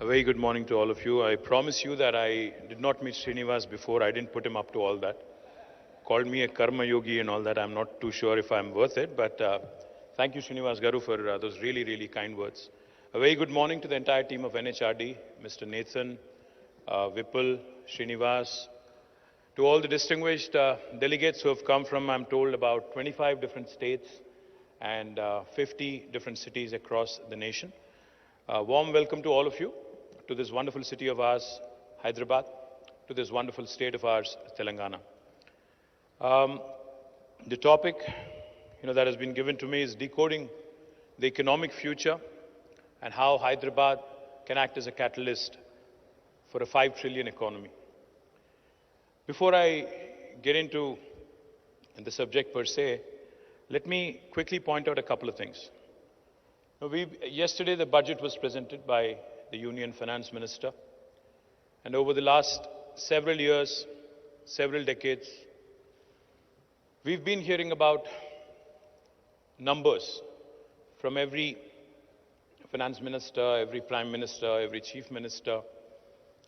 A very good morning to all of you. I promise you that I did not meet Srinivas before. I didn't put him up to all that. Called me a karma yogi and all that. I'm not too sure if I'm worth it, but thank you, Srinivas Garu, for those really, really kind words. A very good morning to the entire team of NHRD, Mr. Nathan, Vipul, Srinivas, to all the distinguished delegates who have come from, I'm told, about 25 different states and 50 different cities across the nation. Warm welcome to all of you, to this wonderful city of ours, Hyderabad, to this wonderful state of ours, Telangana. The topic, that has been given to me is decoding the economic future and how Hyderabad can act as a catalyst for a 5 trillion economy. Before I get into the subject per se, let me quickly point out a couple of things. Yesterday, the budget was presented by the Union Finance Minister, and over the last several years, several decades, we've been hearing about numbers from every finance minister, every prime minister, every chief minister,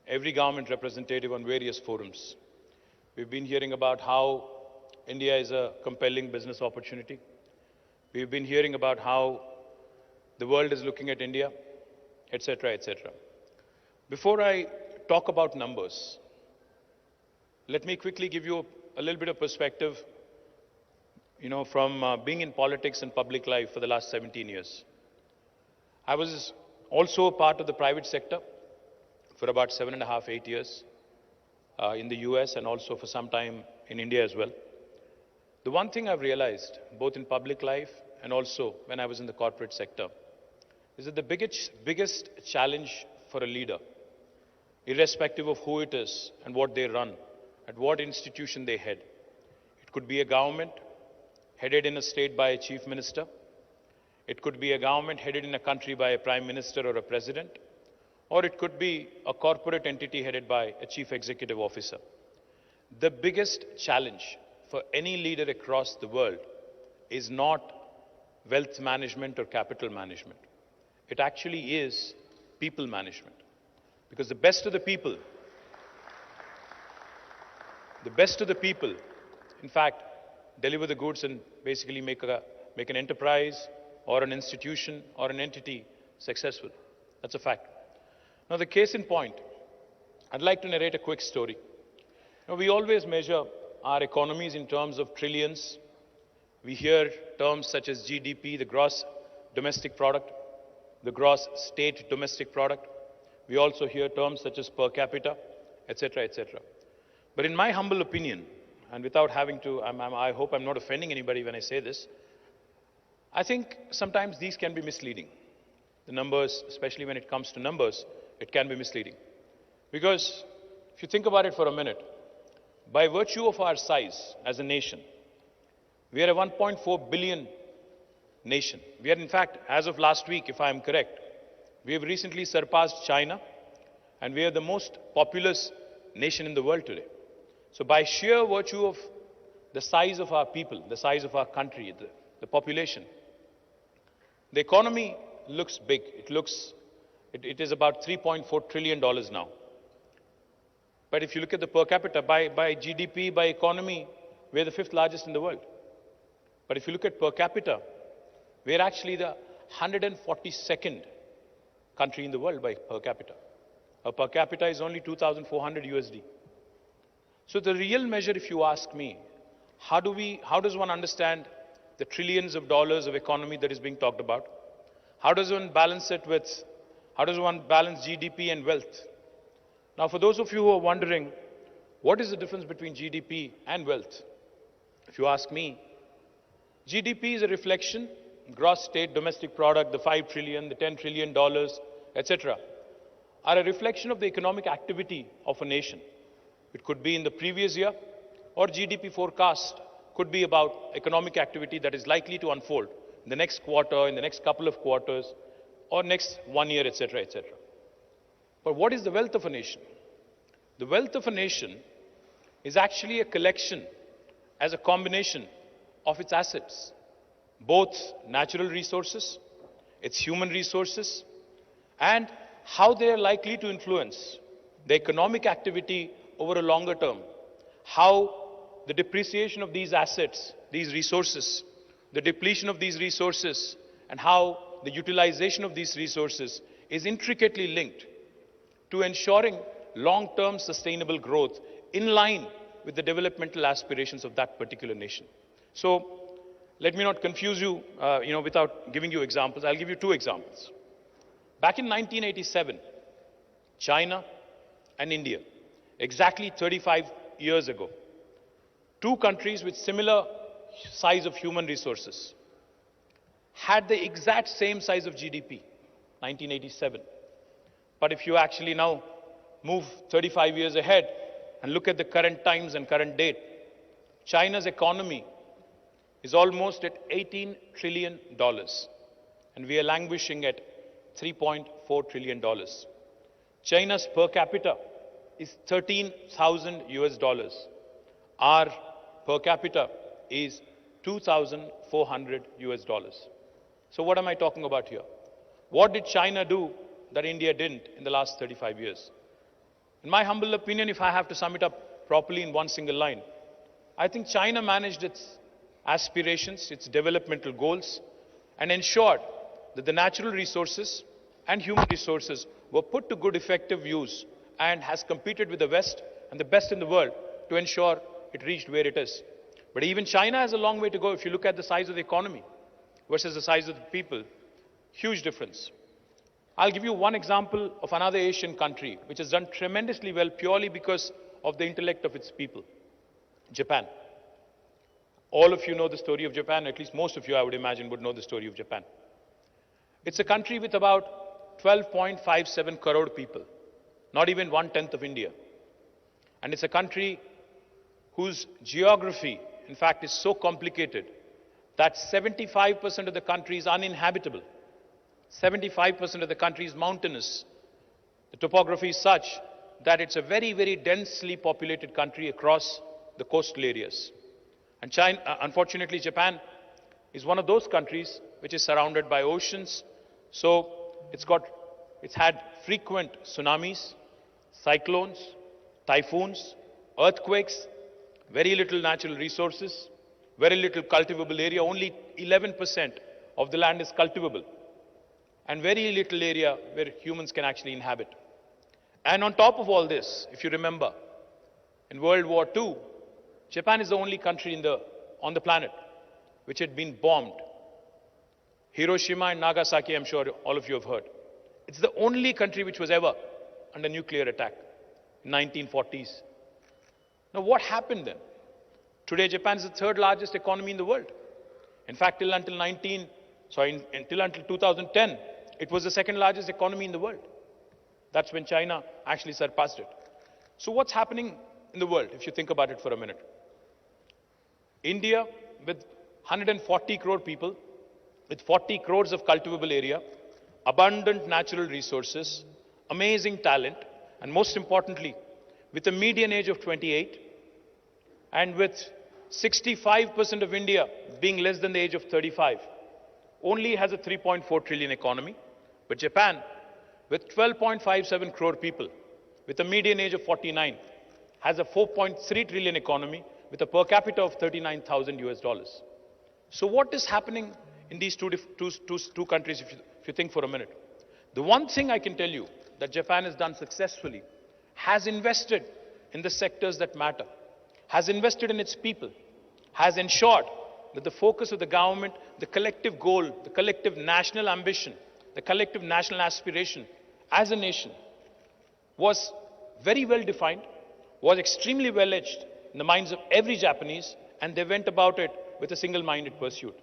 every government representative on various forums. We've been hearing about how India is a compelling business opportunity. We've been hearing about how the world is looking at India, etc., etc. Before I talk about numbers, let me quickly give you a little bit of perspective, from being in politics and public life for the last 17 years. I was also a part of the private sector for about 7.5, 8 years in the US and also for some time in India as well. The one thing I've realized, both in public life and also when I was in the corporate sector, is that the biggest challenge for a leader, irrespective of who it is and what they run, at what institution they head. It could be a government headed in a state by a chief minister. It could be a government headed in a country by a prime minister or a president. Or it could be a corporate entity headed by a chief executive officer. The biggest challenge for any leader across the world is not wealth management or capital management. It actually is people management. Because the best of the people, in fact, deliver the goods and basically make an enterprise or an institution or an entity successful. That's a fact. Now, the case in point, I'd like to narrate a quick story. We always measure our economies in terms of trillions. We hear terms such as GDP, the gross domestic product, the gross state domestic product. We also hear terms such as per capita, etc., etc. But in my humble opinion, and without having to, I hope I'm not offending anybody when I say this, I think sometimes these can be misleading. The numbers, especially when it comes to numbers, it can be misleading. Because if you think about it for a minute, by virtue of our size as a nation, we are a 1.4 billion nation. We are, in fact, as of last week, if I am correct, we have recently surpassed China, and we are the most populous nation in the world today. So by sheer virtue of the size of our people, the size of our country, the population, the economy looks big. It is about $3.4 trillion now. But if you look at the per capita, by GDP, by economy, we're the 5th largest in the world. But if you look at per capita, we're actually the 142nd country in the world by per capita. Our per capita is only 2,400 USD. So the real measure, if you ask me, how does one understand the trillions of dollars of economy that is being talked about? How does one balance GDP and wealth? Now, for those of you who are wondering, what is the difference between GDP and wealth? If you ask me, GDP is a reflection, gross state domestic product, the 5 trillion, the $10 trillion, etc., are a reflection of the economic activity of a nation. It could be in the previous year, or GDP forecast could be about economic activity that is likely to unfold in the next quarter, in the next couple of quarters, or next 1 year, etc., etc. But what is the wealth of a nation? The wealth of a nation is actually a collection as a combination of its assets, both natural resources, its human resources, and how they are likely to influence the economic activity over a longer term, how the depreciation of these assets, these resources, the depletion of these resources, and how the utilization of these resources is intricately linked to ensuring long-term sustainable growth in line with the developmental aspirations of that particular nation. So let me not confuse you, without giving you examples. I'll give you two examples. Back in 1987, China and India, exactly 35 years ago, two countries with similar size of human resources, had the exact same size of GDP, 1987. But if you actually now move 35 years ahead and look at the current times and current date, China's economy is almost at $18 trillion, and we are languishing at $3.4 trillion. China's per capita is 13,000 US dollars. Our per capita is 2,400 US dollars. So what am I talking about here? What did China do that India didn't in the last 35 years? In my humble opinion, if I have to sum it up properly in one single line, I think China managed its aspirations, its developmental goals, and ensured that the natural resources and human resources were put to good effective use, and has competed with the West and the best in the world to ensure it reached where it is. But even China has a long way to go. If you look at the size of the economy versus the size of the people, huge difference. I'll give you one example of another Asian country which has done tremendously well purely because of the intellect of its people. Japan. All of you know the story of Japan, at least most of you, I would imagine, would know the story of Japan. It's a country with about 12.57 crore people, not even 1/10 of India. And it's a country whose geography, in fact, is so complicated that 75% of the country is uninhabitable. 75% of the country is mountainous. The topography is such that it's a very, very densely populated country across the coastal areas. And unfortunately, Japan is one of those countries which is surrounded by oceans. So it's had frequent tsunamis, cyclones, typhoons, earthquakes, very little natural resources, very little cultivable area. Only 11% of the land is cultivable, and very little area where humans can actually inhabit. And on top of all this, if you remember, in World War II, Japan is the only country on the planet which had been bombed. Hiroshima and Nagasaki, I'm sure all of you have heard. It's the only country which was ever under nuclear attack in 1940s. Now what happened then? Today Japan is the third largest economy in the world. In fact, till until 2010, it was the second largest economy in the world. That's when China actually surpassed it. So what's happening in the world, if you think about it for a minute? India, with 140 crore people, with 40 crores of cultivable area, abundant natural resources, amazing talent, and most importantly, with a median age of 28, and with 65% of India being less than the age of 35, only has a 3.4 trillion economy. But Japan, with 12.57 crore people, with a median age of 49, has a 4.3 trillion economy with a per capita of 39,000 US dollars. So what is happening in these two countries, if you think for a minute? The one thing I can tell you that Japan has done successfully, has invested in the sectors that matter, has invested in its people, has ensured that the focus of the government, the collective goal, the collective national ambition, the collective national aspiration as a nation was very well defined, was extremely well etched in the minds of every Japanese, and they went about it with a single-minded pursuit.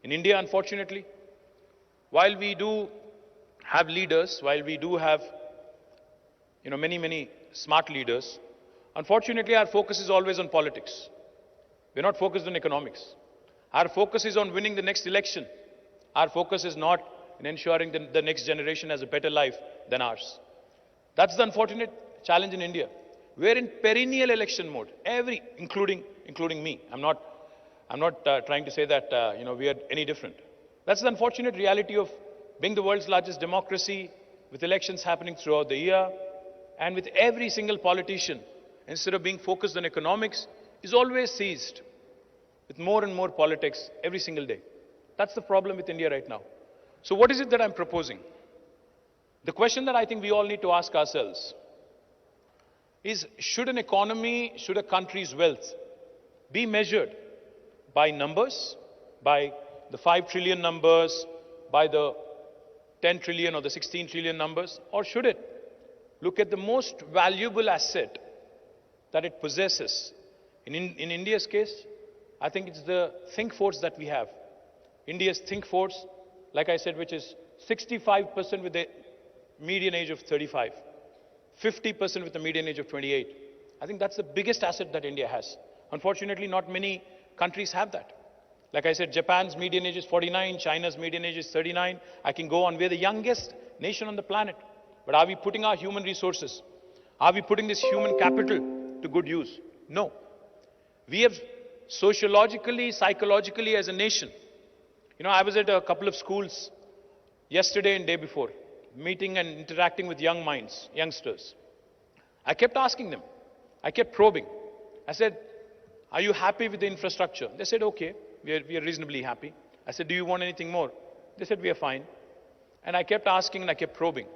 In India, unfortunately, while we do have leaders, while we do have many smart leaders, unfortunately our focus is always on politics. We're not focused on economics. Our focus is on winning the next election. Our focus is not in ensuring that the next generation has a better life than ours. That's the unfortunate challenge in India. We're in perennial election mode, including me. I'm not trying to say that we are any different. That's the unfortunate reality of being the world's largest democracy with elections happening throughout the year, and with every single politician, instead of being focused on economics, is always seized with more and more politics every single day. That's the problem with India right now. So what is it that I'm proposing? The question that I think we all need to ask ourselves is, should an economy, should a country's wealth be measured by numbers, by the 5 trillion numbers, by the 10 trillion or the 16 trillion numbers, or should it look at the most valuable asset that it possesses? In India's case, I think it's the think force that we have. India's think force, like I said, which is 65% with the median age of 35, 50% with the median age of 28. I think that's the biggest asset that India has. Unfortunately, not many countries have that. Like I said, Japan's median age is 49, China's median age is 39. I can go on. We're the youngest nation on the planet. But are we putting our human resources? Are we putting this human capital to good use? No. We have sociologically, psychologically as a nation. I was at a couple of schools yesterday and day before, meeting and interacting with young minds, youngsters. I kept asking them. I kept probing. I said, are you happy with the infrastructure? They said, okay, we are reasonably happy. I said, do you want anything more? They said, we are fine. And I kept asking and I kept probing.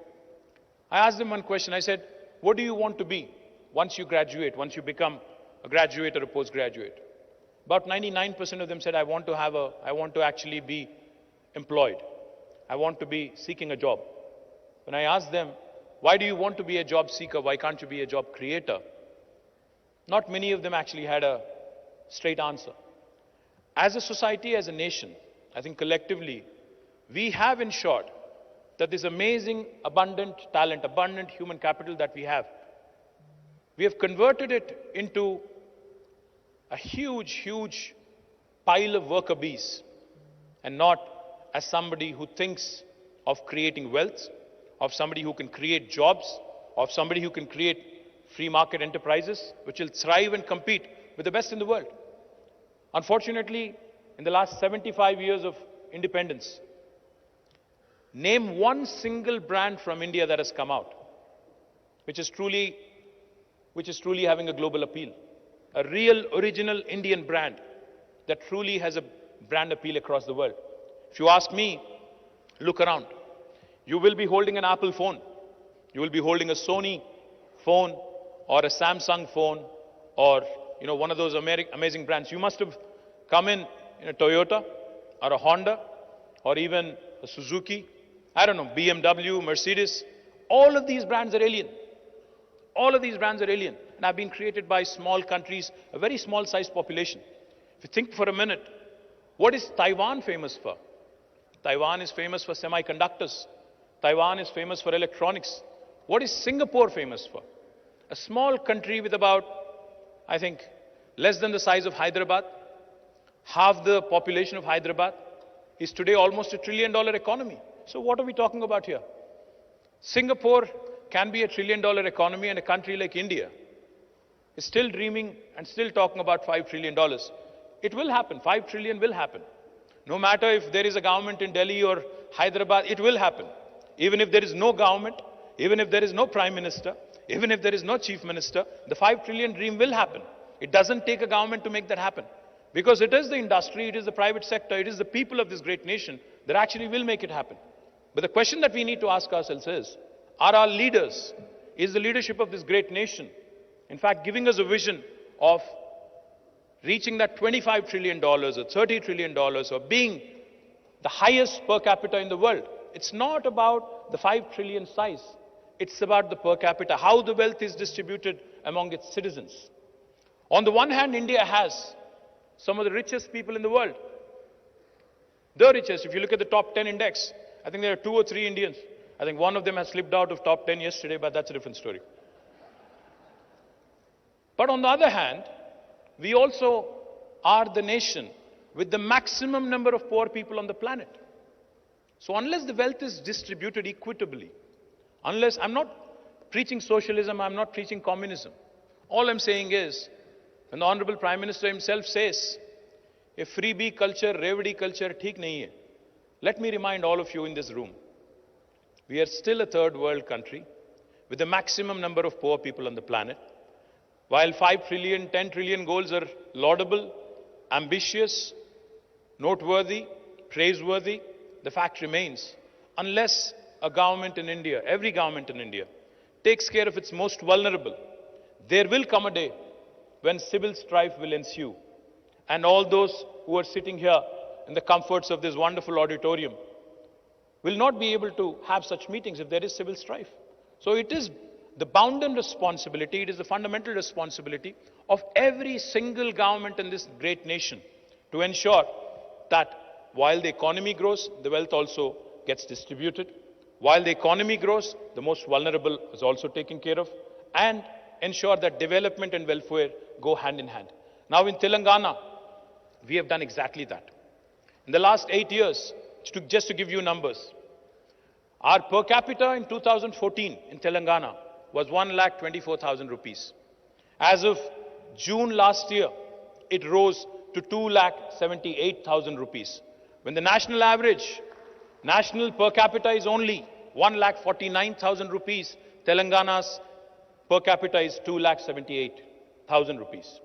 I asked them one question. I said, what do you want to be once you graduate, once you become a graduate or a postgraduate? About 99% of them said, I want to actually be employed. I want to be seeking a job. When I asked them, why do you want to be a job seeker? Why can't you be a job creator? Not many of them actually had a straight answer. As a society, as a nation, I think collectively, we have ensured that this amazing, abundant talent, abundant human capital that we have converted it into a huge, huge pile of worker bees, and not as somebody who thinks of creating wealth, of somebody who can create jobs, of somebody who can create free market enterprises which will thrive and compete with the best in the world. Unfortunately, in the last 75 years of independence, name one single brand from India that has come out, which is truly having a global appeal. A real, original Indian brand that truly has a brand appeal across the world. If you ask me, look around. You will be holding an Apple phone. You will be holding a Sony phone or a Samsung phone or one of those amazing brands. You must have come in a Toyota or a Honda or even a Suzuki, I don't know, BMW, Mercedes. All of these brands are alien. All of these brands are alien and have been created by small countries, a very small sized population. If you think for a minute, what is Taiwan famous for? Taiwan is famous for semiconductors. Taiwan is famous for electronics. What is Singapore famous for? A small country with about, I think, less than the size of Hyderabad. Half the population of Hyderabad is today almost $1 trillion economy. So what are we talking about here? Singapore can be $1 trillion economy, and a country like India is still dreaming and still talking about $5 trillion. It will happen. 5 trillion will happen. No matter if there is a government in Delhi or Hyderabad, it will happen. Even if there is no government, even if there is no prime minister, even if there is no chief minister, the 5 trillion dream will happen. It doesn't take a government to make that happen. Because it is the industry, it is the private sector, it is the people of this great nation that actually will make it happen. But the question that we need to ask ourselves is, are our leaders, is the leadership of this great nation, in fact, giving us a vision of reaching that $25 trillion or $30 trillion or being the highest per capita in the world? It's not about the 5 trillion size. It's about the per capita, how the wealth is distributed among its citizens. On the one hand, India has some of the richest people in the world. The richest. If you look at the top 10 index, I think there are 2 or 3 Indians. I think one of them has slipped out of top 10 yesterday, but that's a different story. But on the other hand, we also are the nation with the maximum number of poor people on the planet. So unless the wealth is distributed equitably, unless, I'm not preaching socialism, I'm not preaching communism. All I'm saying is, when the Honorable Prime Minister himself says, a freebie culture, revdi culture, theek nahi hai. Let me remind all of you in this room, We are still a third world country with the maximum number of poor people on the planet. While 5 trillion, 10 trillion goals are laudable, ambitious, noteworthy, praiseworthy, the fact remains, unless a government in India, every government in India, takes care of its most vulnerable, there will come a day when civil strife will ensue. And all those who are sitting here in the comforts of this wonderful auditorium will not be able to have such meetings if there is civil strife. So it is the bounden responsibility, it is the fundamental responsibility of every single government in this great nation to ensure that while the economy grows, the wealth also gets distributed. While the economy grows, the most vulnerable is also taken care of, and ensure that development and welfare go hand in hand. Now in Telangana, we have done exactly that. In the last 8 years, just to give you numbers, our per capita in 2014 in Telangana was 1,24,000 rupees. As of June last year, it rose to 2,78,000 rupees. When the national average, national per capita is only 1,49,000 rupees, Telangana's per capita is 2,78,000 rupees.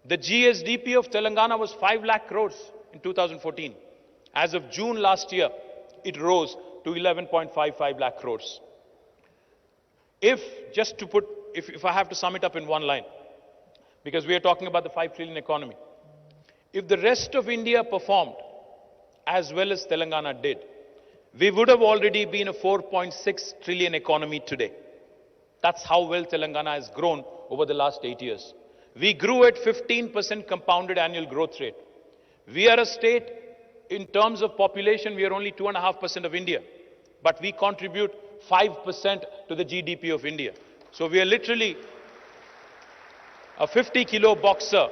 The GSDP of Telangana was 5 lakh crores in 2014. As of June last year, it rose to 11.55 lakh crores. If I have to sum it up in one line, because we are talking about the 5 trillion economy, if the rest of India performed as well as Telangana did, we would have already been a 4.6 trillion economy today. That's how well Telangana has grown over the last 8 years. We grew at 15% compounded annual growth rate. We are a state, in terms of population, we are only 2.5% of India, but we contribute 5% to the GDP of India. So we are literally a 50-kilo boxer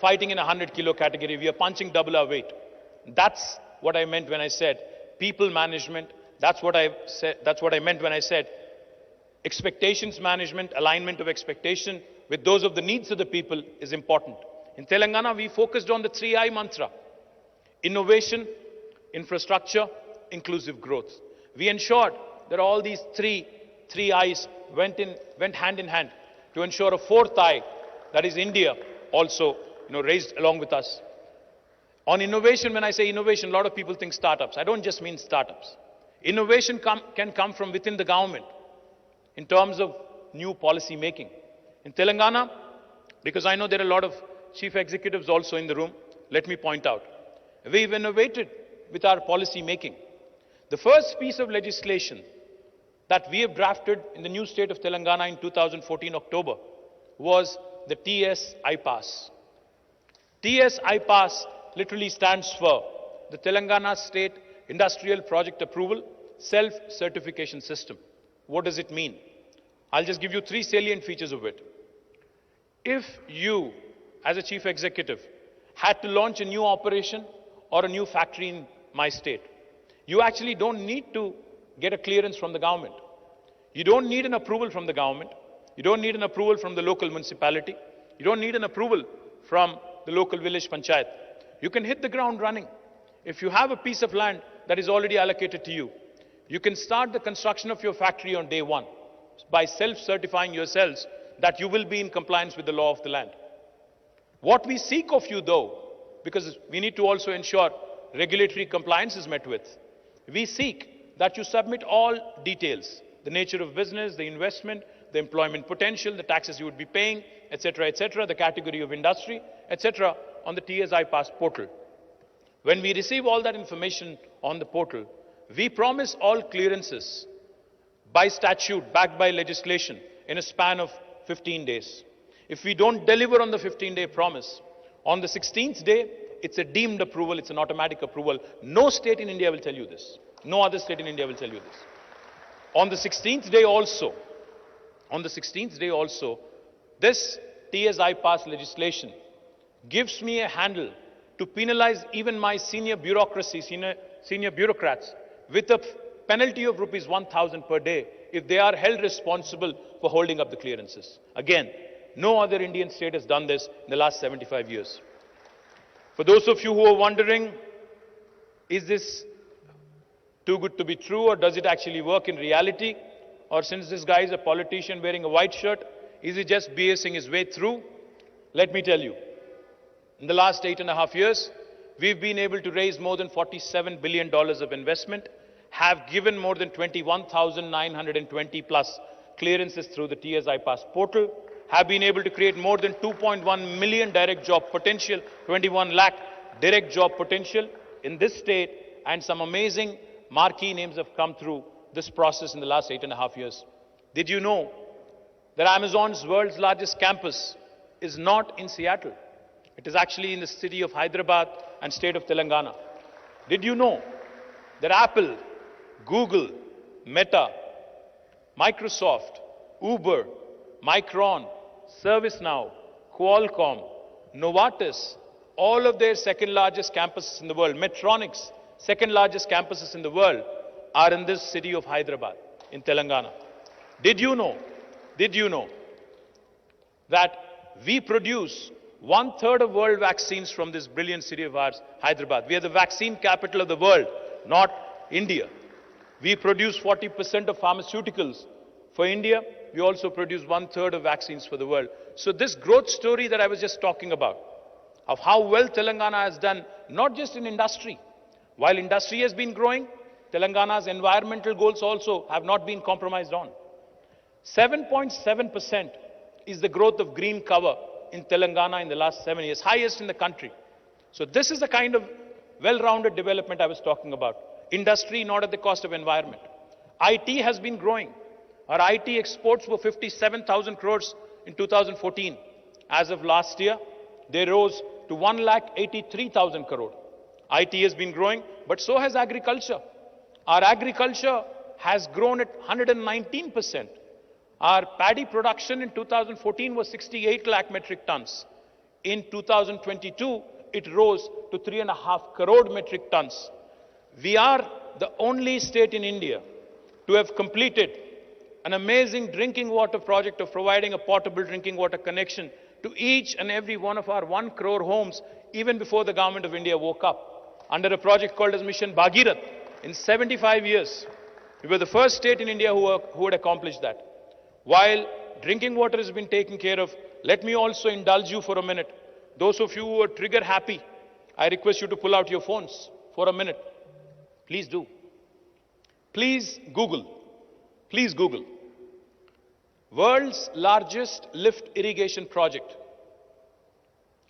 fighting in a 100-kilo category. We are punching double our weight. That's what I meant when I said people management. That's what I meant when I said expectations management, alignment of expectation with those of the needs of the people is important. In Telangana, we focused on the 3I mantra: innovation, infrastructure, inclusive growth. We ensured that all these three I's went hand in hand to ensure a fourth I, that is India, also raised along with us. On innovation, when I say innovation, a lot of people think startups. I don't just mean startups. Innovation can come from within the government in terms of new policy making. In Telangana, because I know there are a lot of chief executives also in the room, let me point out, we've innovated with our policy making. The first piece of legislation that we have drafted in the new state of Telangana in 2014 October was the TS iPass. TS iPass literally stands for the Telangana State Industrial Project Approval Self-Certification System. What does it mean? I'll just give you 3 salient features of it. If you, as a chief executive, had to launch a new operation or a new factory in my state, you actually don't need to get a clearance from the government. You don't need an approval from the government. You don't need an approval from the local municipality. You don't need an approval from the local village panchayat. You can hit the ground running. If you have a piece of land that is already allocated to you, you can start the construction of your factory on day one by self-certifying yourselves that you will be in compliance with the law of the land. What we seek of you, though, because we need to also ensure regulatory compliance is met with, we seek that you submit all details, the nature of business, the investment, the employment potential, the taxes you would be paying, etc., the category of industry, etc., on the TS iPass portal. When we receive all that information on the portal, we promise all clearances by statute, backed by legislation, in a span of 15 days. If we don't deliver on the 15-day promise, on the 16th day, it's a deemed approval, it's an automatic approval. No state in India will tell you this. No other state in India will tell you this. On the 16th day also, this TS iPass legislation gives me a handle to penalize even my senior bureaucracy, senior bureaucrats, with a penalty of rupees 1,000 per day if they are held responsible for holding up the clearances. Again, no other Indian state has done this in the last 75 years. For those of you who are wondering, is this Too good to be true, or does it actually work in reality? Or since this guy is a politician wearing a white shirt, is he just BSing his way through? Let me tell you, in the last 8.5 years, we've been able to raise more than $47 billion of investment, have given more than 21,920 plus clearances through the TSI Pass portal, have been able to create more than 2.1 million direct job potential, 21 lakh direct job potential in this state, and some amazing marquee names have come through this process in the last 8.5 years. Did you know that Amazon's world's largest campus is not in Seattle? It is actually in the city of Hyderabad and state of Telangana. Did you know that Apple, Google, Meta, Microsoft, Uber, Micron, ServiceNow, Qualcomm, Novartis, all of their second largest campuses in the world, Medtronic's second largest campuses in the world, are in this city of Hyderabad, in Telangana? Did you know that we produce 1/3 of world vaccines from this brilliant city of ours, Hyderabad? We are the vaccine capital of the world, not India. We produce 40% of pharmaceuticals for India. We also produce 1/3 of vaccines for the world. So this growth story that I was just talking about, of how well Telangana has done, not just in industry. While industry has been growing, Telangana's environmental goals also have not been compromised on. 7.7% is the growth of green cover in Telangana in the last 7 years, highest in the country. So this is the kind of well-rounded development I was talking about. Industry not at the cost of environment. IT has been growing. Our IT exports were 57,000 crores in 2014. As of last year, they rose to 1,83,000 crore. IT has been growing, but so has agriculture. Our agriculture has grown at 119%. Our paddy production in 2014 was 68 lakh metric tons. In 2022, it rose to 3.5 crore metric tons. We are the only state in India to have completed an amazing drinking water project of providing a potable drinking water connection to each and every one of our 1 crore homes, even before the government of India woke up, under a project called as Mission Bhagirath. In 75 years, we were the first state in India who had accomplished that. While drinking water has been taken care of, let me also indulge you for a minute. Those of you who are trigger happy, I request you to pull out your phones for a minute. Please do. Please Google. World's largest lift irrigation project.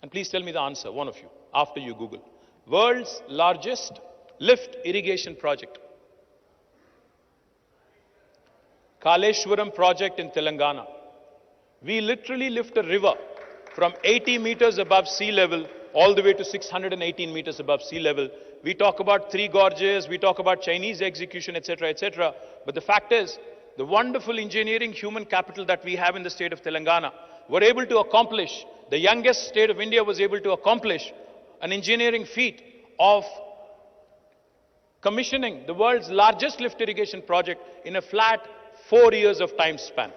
And please tell me the answer, one of you, after you Google. World's largest lift irrigation project. Kaleshwaram project in Telangana. We literally lift a river from 80 meters above sea level all the way to 618 meters above sea level. We talk about three gorges, we talk about Chinese execution, etc., etc. But the fact is, the wonderful engineering human capital that we have in the state of Telangana were able to accomplish, the youngest state of India was able to accomplish an engineering feat of commissioning the world's largest lift irrigation project in a flat 4 years of time span.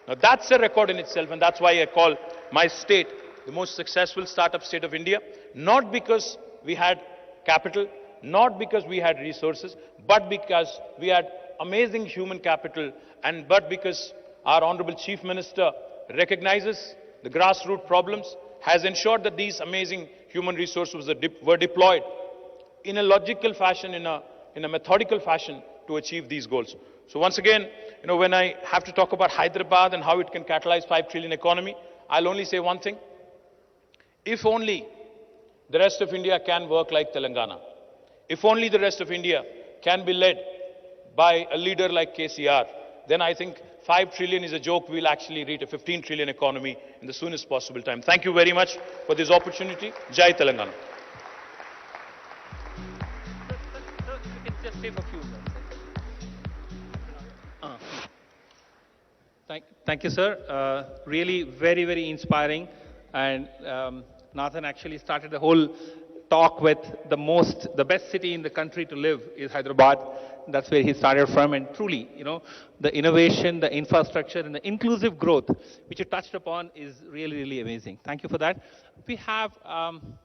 Now that's a record in itself, and that's why I call my state the most successful startup state of India, not because we had capital, not because we had resources, but because we had amazing human capital, and but because our Honorable Chief Minister recognizes the grassroots problems, has ensured that these amazing human resources were deployed in a logical fashion, in a methodical fashion to achieve these goals. So once again, when I have to talk about Hyderabad and how it can catalyze 5 trillion economy, I'll only say one thing. If only the rest of India can work like Telangana, if only the rest of India can be led by a leader like KCR, then I think 5 trillion is a joke. We'll actually reach a 15 trillion economy in the soonest possible time. Thank you very much for this opportunity. Jai Telangana. Just stay for a few minutes. Thank you, sir. Really very, very inspiring. And Nathan actually started the whole talk with the best city in the country to live is Hyderabad. That's where he started from. And truly, the innovation, the infrastructure, and the inclusive growth, which you touched upon, is really, really amazing. Thank you for that. We have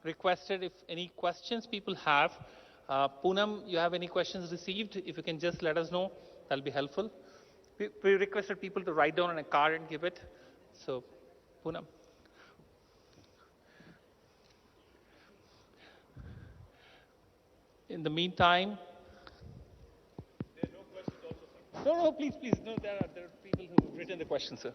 requested if any questions people have, Poonam, you have any questions received? If you can just let us know, that'll be helpful. We requested people to write down on a card and give it. So, Poonam. In the meantime, there are no questions also. No, please. No, there are people who've written the questions, sir.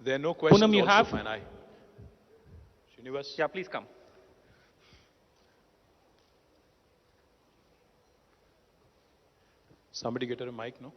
There are no questions. Poonam, you also, have? Fine. Srinivas? Yeah, please come. Somebody get her a mic, no?